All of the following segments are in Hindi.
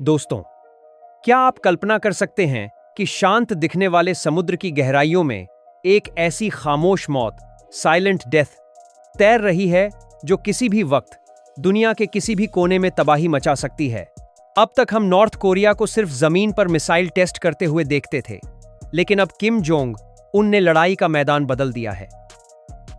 दोस्तों, क्या आप कल्पना कर सकते हैं कि शांत दिखने वाले समुद्र की गहराइयों में एक ऐसी खामोश मौत, साइलेंट डेथ, तैर रही है जो किसी भी वक्त दुनिया के किसी भी कोने में तबाही मचा सकती है। अब तक हम नॉर्थ कोरिया को सिर्फ जमीन पर मिसाइल टेस्ट करते हुए देखते थे, लेकिन अब किम जोंग उन ने लड़ाई का मैदान बदल दिया है।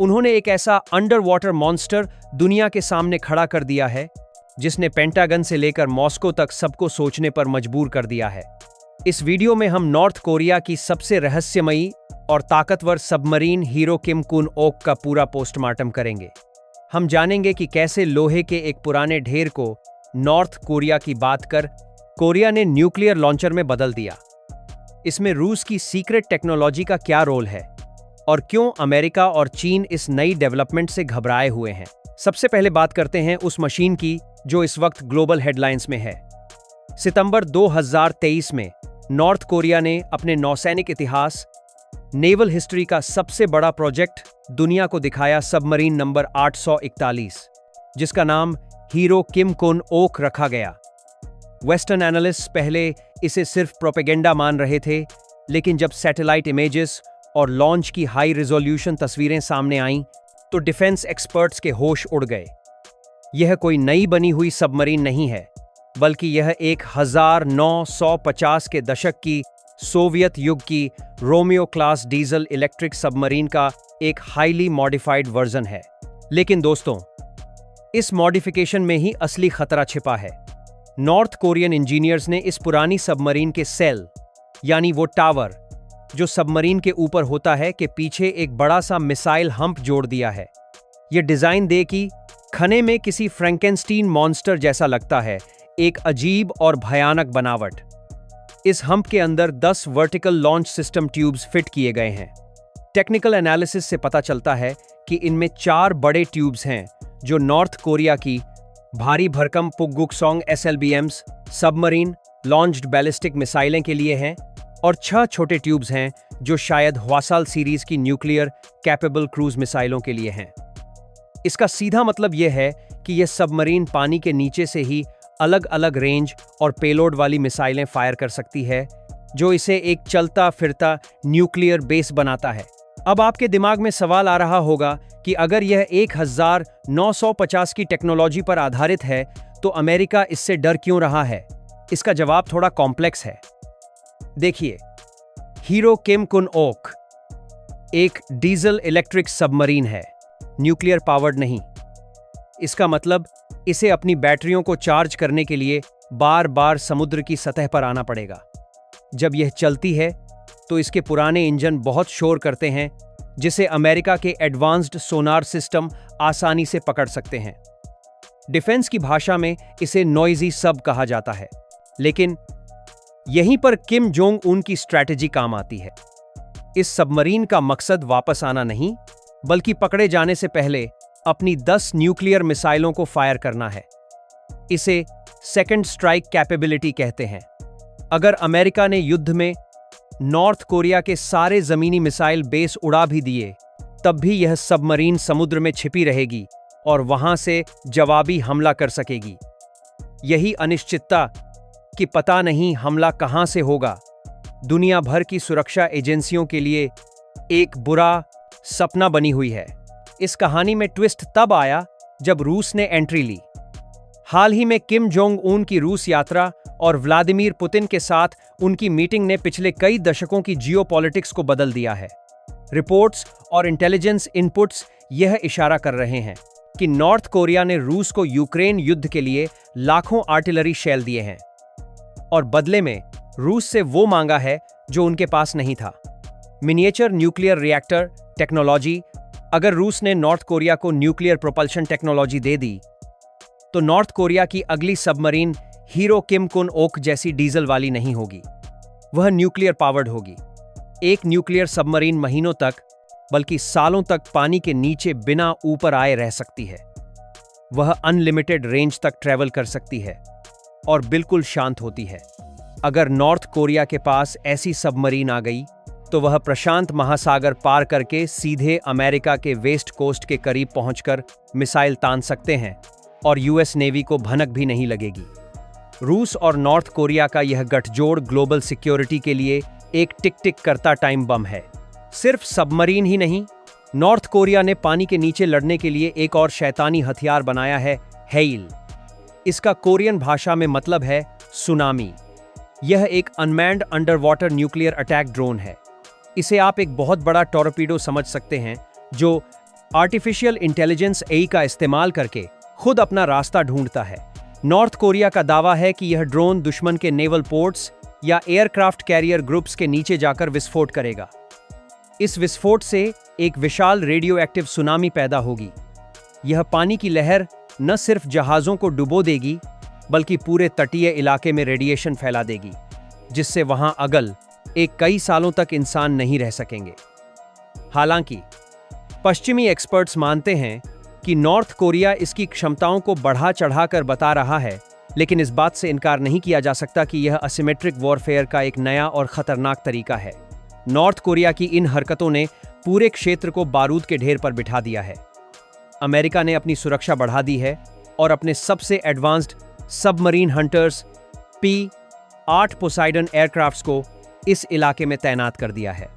उन्होंने एक ऐसा अंडर वाटर मॉन्स्टर दुनिया के सामने खड़ा कर दिया है जिसने पेंटागन से लेकर मॉस्को तक सबको सोचने पर मजबूर कर दिया है। इस वीडियो में हम नॉर्थ कोरिया की सबसे रहस्यमयी और ताकतवर सबमरीन हीरो किम कुन ओक का पूरा पोस्टमार्टम करेंगे। हम जानेंगे कि कैसे लोहे के एक पुराने ढेर को नॉर्थ कोरिया की बात कर कोरिया ने न्यूक्लियर लॉन्चर में बदल दिया। इसमें रूस की सीक्रेट टेक्नोलॉजी का क्या रोल है और क्यों अमेरिका और चीन इस नई डेवलपमेंट से घबराए हुए हैं। सबसे पहले बात करते हैं उस मशीन की जो इस वक्त ग्लोबल हेडलाइंस में है। सितंबर 2023 में नॉर्थ कोरिया ने अपने नौसैनिक इतिहास, नेवल हिस्ट्री का सबसे बड़ा प्रोजेक्ट दुनिया को दिखाया, सबमरीन नंबर 841, जिसका नाम हीरो किम कुन ओक रखा गया। वेस्टर्न एनालिस्ट्स पहले इसे सिर्फ प्रोपेगेंडा मान रहे थे, लेकिन जब सैटेलाइट इमेजेस और लॉन्च की हाई रिजोल्यूशन तस्वीरें सामने आईं, तो डिफेंस एक्सपर्ट्स के होश उड़ गए। यह कोई नई बनी हुई सबमरीन नहीं है, बल्कि यह 1950 के दशक की सोवियत युग की Romeo class diesel electric submarine का एक हाईली मॉडिफाइड वर्जन है। लेकिन दोस्तों, इस मॉडिफिकेशन में ही असली खतरा छिपा है। नॉर्थ कोरियन इंजीनियर्स ने इस पुरानी सबमरीन के सेल, यानी वो टावर जो सबमरीन के ऊपर होता है, के पीछे एक बड़ा सा मिसाइल हम्प जोड़ दिया है। यह डिजाइन दे कि खने में किसी फ्रैंकेनस्टीन मॉन्स्टर जैसा लगता है, एक अजीब और भयानक बनावट। इस हम्प के अंदर 10 vertical launch system tubes fit किए गए हैं। टेक्निकल एनालिसिस से पता चलता है कि इनमें 4 बड़े ट्यूब्स हैं जो नॉर्थ कोरिया की भारी भरकम पुगगुक्सोंग SLBMs सबमरीन लॉन्च्ड बैलिस्टिक मिसाइलें के लिए हैं, और 6 छोटे ट्यूब्स हैं जो शायद हवासाल सीरीज की न्यूक्लियर कैपेबल क्रूज मिसाइलों के लिए हैं। इसका सीधा मतलब यह है कि यह सबमरीन पानी के नीचे से ही अलग अलग रेंज और पेलोड वाली मिसाइलें फायर कर सकती है, जो इसे एक चलता फिरता न्यूक्लियर बेस बनाता है। अब आपके दिमाग में सवाल आ रहा होगा कि अगर यह 1950 की टेक्नोलॉजी पर आधारित है, तो अमेरिका इससे डर क्यों रहा है? इसका जवाब थोड़ा कॉम्प्लेक्स है। देखिए, हीरो किम कुन ओक एक डीजल इलेक्ट्रिक सबमरीन है, न्यूक्लियर पावर्ड नहीं। इसका मतलब इसे अपनी बैटरियों को चार्ज करने के लिए बार बार समुद्र की सतह पर आना पड़ेगा। जब यह चलती है तो इसके पुराने इंजन बहुत शोर करते हैं, जिसे अमेरिका के एडवांस्ड सोनार सिस्टम आसानी से पकड़ सकते हैं। डिफेंस की भाषा में इसे नॉइजी सब कहा जाता है। लेकिन यहीं पर किम जोंग उन की स्ट्रैटेजी काम आती है। इस सबमरीन का मकसद वापस आना नहीं, बल्कि पकड़े जाने से पहले अपनी 10 न्यूक्लियर मिसाइलों को फायर करना है। इसे सेकंड स्ट्राइक कैपेबिलिटी कहते हैं। अगर अमेरिका ने युद्ध में नॉर्थ कोरिया के सारे जमीनी मिसाइल बेस उड़ा भी दिए, तब भी यह सबमरीन समुद्र में छिपी रहेगी और वहां से जवाबी हमला कर सकेगी। यही अनिश्चितता कि पता नहीं हमला कहां से होगा, दुनिया भर की सुरक्षा एजेंसियों के लिए एक बुरा सपना बनी हुई है। इस कहानी में ट्विस्ट तब आया जब रूस ने एंट्री ली। हाल ही में किम जोंग उन की रूस यात्रा और व्लादिमीर पुतिन के साथ उनकी मीटिंग ने पिछले कई दशकों की जियोपॉलिटिक्स को बदल दिया है। रिपोर्ट्स और इंटेलिजेंस इनपुट्स यह इशारा कर रहे हैं कि नॉर्थ कोरिया ने रूस को यूक्रेन युद्ध के लिए लाखों आर्टिलरी शेल दिए हैं, और बदले में रूस से वो मांगा है जो उनके पास नहीं था, मिनिएचर न्यूक्लियर रिएक्टर टेक्नोलॉजी। अगर रूस ने नॉर्थ कोरिया को न्यूक्लियर प्रोपल्शन टेक्नोलॉजी दे दी, तो नॉर्थ कोरिया की अगली सबमरीन हीरो किम कुन ओक जैसी डीजल वाली नहीं होगी, वह न्यूक्लियर पावर्ड होगी। एक न्यूक्लियर सबमरीन महीनों तक, बल्कि सालों तक पानी के नीचे बिना ऊपर आए रह सकती है। वह अनलिमिटेड रेंज तक ट्रैवल कर सकती है और बिल्कुल शांत होती है। अगर नॉर्थ कोरिया के पास ऐसी सबमरीन आ गई, तो वह प्रशांत महासागर पार करके सीधे अमेरिका के वेस्ट कोस्ट के करीब पहुंचकर मिसाइल तान सकते हैं और यूएस नेवी को भनक भी नहीं लगेगी। रूस और नॉर्थ कोरिया का यह गठजोड़ ग्लोबल सिक्योरिटी के लिए एक टिक टिक करता टाइम बम है। सिर्फ सबमरीन ही नहीं, नॉर्थ कोरिया ने पानी के नीचे लड़ने के लिए एक और शैतानी हथियार बनाया है, हेल। इसका कोरियन भाषा में मतलब है सुनामी। यह एक unmanned under water nuclear attack drone है। इसे आप एक बहुत बड़ा टॉर्पीडो समझ सकते हैं, जो आर्टिफिशियल इंटेलिजेंस एआई का इस्तेमाल करके खुद अपना रास्ता ढूंढता है। नॉर्थ कोरिया का दावा है कि यह ड्रोन दुश्मन के नेवल पोर्ट्स या एयरक्राफ्ट कैरियर ग्रुप्स के नीचे जाकर विस्फोट करेगा। इस विस्फोट से एक विशाल रेडियो एक्टिव सुनामी पैदा होगी। यह पानी की लहर न सिर्फ जहाज़ों को डुबो देगी, बल्कि पूरे तटीय इलाके में रेडिएशन फैला देगी, जिससे वहां अगल कई सालों तक इंसान नहीं रह सकेंगे। हालांकि पश्चिमी एक्सपर्ट्स मानते हैं कि नॉर्थ कोरिया इसकी क्षमताओं को बढ़ा चढ़ाकर बता रहा है, लेकिन इस बात से इनकार नहीं किया जा सकता कि यह असिमेट्रिक वॉरफेयर का एक नया और खतरनाक तरीका है। नॉर्थ कोरिया की इन हरकतों ने पूरे क्षेत्र को बारूद के ढेर पर बिठा दिया है। अमेरिका ने अपनी सुरक्षा बढ़ा दी है और अपने सबसे advanced submarine hunters P-8 Poseidon aircrafts को इस इलाके में तैनात कर दिया है।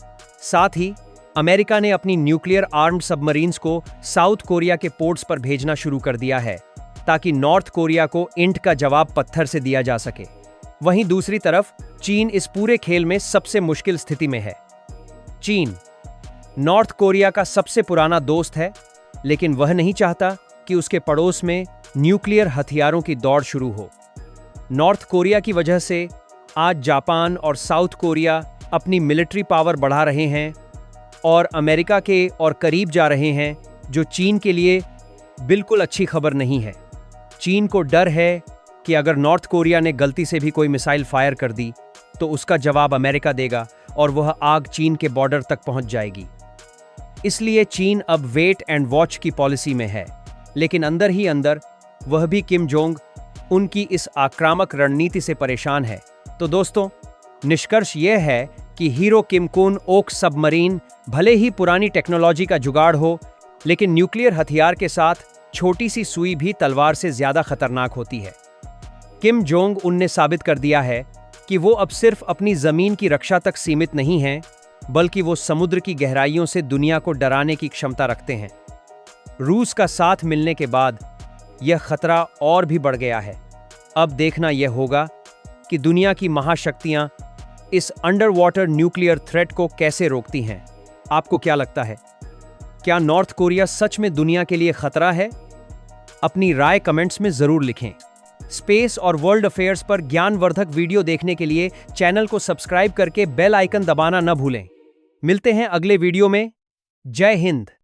साथ ही अमेरिका ने अपनी न्यूक्लियर आर्म्ड सबमरीन्स को साउथ कोरिया के पोर्ट्स पर भेजना शुरू कर दिया है, ताकि नॉर्थ कोरिया को ईंट का जवाब पत्थर से दिया जा सके। वहीं दूसरी तरफ चीन इस पूरे खेल में सबसे मुश्किल स्थिति में है। चीन नॉर्थ कोरिया का सबसे पुराना दोस्त है, लेकिन वह नहीं चाहता कि उसके पड़ोस में न्यूक्लियर हथियारों की दौड़ शुरू हो। नॉर्थ कोरिया की वजह से आज जापान और साउथ कोरिया अपनी मिलिट्री पावर बढ़ा रहे हैं और अमेरिका के और करीब जा रहे हैं, जो चीन के लिए बिल्कुल अच्छी खबर नहीं है। चीन को डर है कि अगर नॉर्थ कोरिया ने गलती से भी कोई मिसाइल फायर कर दी, तो उसका जवाब अमेरिका देगा और वह आग चीन के बॉर्डर तक पहुंच जाएगी। इसलिए चीन अब वेट एंड वॉच की पॉलिसी में है, लेकिन अंदर ही अंदर वह भी किम जोंग उनकी इस आक्रामक रणनीति से परेशान है। तो दोस्तों, निष्कर्ष यह है कि हीरो किम कुन ओक सबमरीन भले ही पुरानी टेक्नोलॉजी का जुगाड़ हो, लेकिन न्यूक्लियर हथियार के साथ छोटी सी सुई भी तलवार से ज्यादा खतरनाक होती है। किम जोंग उन ने साबित कर दिया है कि वो अब सिर्फ अपनी जमीन की रक्षा तक सीमित नहीं हैं, बल्कि वो समुद्र की गहराइयों से दुनिया को डराने की क्षमता रखते हैं। रूस का साथ मिलने के बाद यह खतरा और भी बढ़ गया है। अब देखना यह होगा कि दुनिया की महाशक्तियां इस अंडर वाटर न्यूक्लियर थ्रेट को कैसे रोकती हैं। आपको क्या लगता है? क्या नॉर्थ कोरिया सच में दुनिया के लिए खतरा है? अपनी राय कमेंट्स में जरूर लिखें। स्पेस और वर्ल्ड अफेयर्स पर ज्ञानवर्धक वीडियो देखने के लिए चैनल को सब्सक्राइब करके बेल आइकन दबाना न भूलें। मिलते हैं अगले वीडियो में। जय हिंद।